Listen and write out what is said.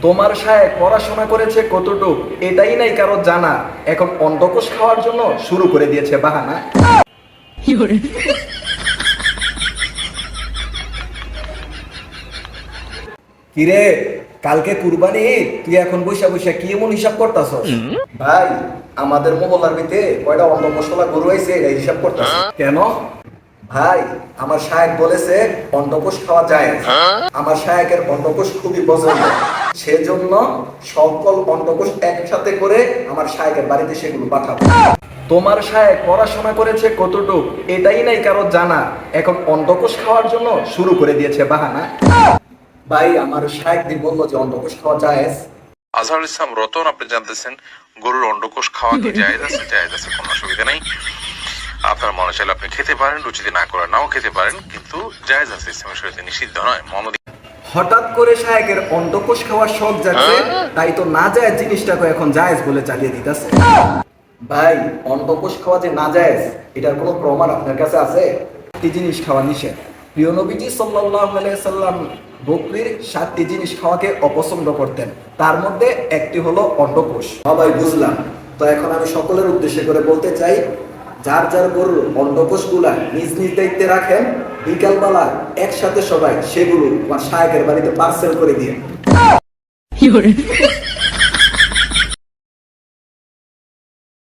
তোমার শায়েখ পড়াশোনা করেছে কতটুক এটাই নাই কারো জানা, এখন অন্ডকোষ খাওয়ার জন্য শুরু করে দিয়েছে বাহানা। কিরে, কালকে কুরবানি ঈদ, তুই এখন বৈশা বৈশা কি এমন হিসাব করতাছস? ভাই, আমাদের মহল্লার ভিতরে কয়টা অন্ডকোষওয়ালা গরু আইছে এই হিসাব করতাছ কেন? ভাই, আমার শায়েখ বলেছে অন্ডকোষ খাওয়া যায়। আমার শায়েখের অন্ডকোষ খুবই পছন্দ, সেজন্য সকল অন্ডকোষ একসাথে করে আমার শায়েখের বাড়িতে সেগুলো পাঠাবো। তোমার শায়েখ পড়াশোনা করেছে কতটুক এটাই নাই কারো জানা, এখন অন্ডকোষ খাওয়ার জন্য শুরু করে দিয়েছে বাহানা। ভাই, আমার শায়েখ দিন বললো যে অন্ডকোষ খাওয়া জায়েজ। আজহারুল ইসলাম রতন, আপনি জানতেছেন গরুর অন্ডকোষ খাওয়া কি জায়েজ আছে? জায়েজ আছে, কোনো অসুবিধা নেই। আপনার মনে চাইলে আপনি খেতে পারেন, রুচিতে না করে নাও খেতে পারেন, কিন্তু জায়েজ আছে, ইসলামের শরীয়তে নিষিদ্ধ নয়। হঠাৎ করে শায়েখের অন্ডকোষ খাওয়ার শখ যাচ্ছে, তাই তো না জায়েজ জিনিসটাকে এখন জায়েজ বলে চালিয়ে দিতেছে। ভাই, অন্ডকোষ খাওয়া যে না জায়েজ এটার কোনো প্রমাণ আপনার কাছে আছে? একটি জিনিস খাওয়া নিষেধ। প্রিয় নবীজি সাল্লাল্লাহু আলাইহি সাল্লাম বকরির 7টি জিনিস খাওয়াকে অপছন্দ করতেন, তার মধ্যে একটি হলো অন্ডকোষ। ভাই, বুঝলাম। তো এখন আমি সকলের উদ্দেশ্যে করে বলতে চাই, যার যার গরুর অন্ডকোষ গুলা নিজ নিজ দায়িত্বে রাখেন, বিকালবেলা একসাথে সবাই সেগুলো আমার শায়েখের বাড়িতে পার্সেল করে দিয়ে।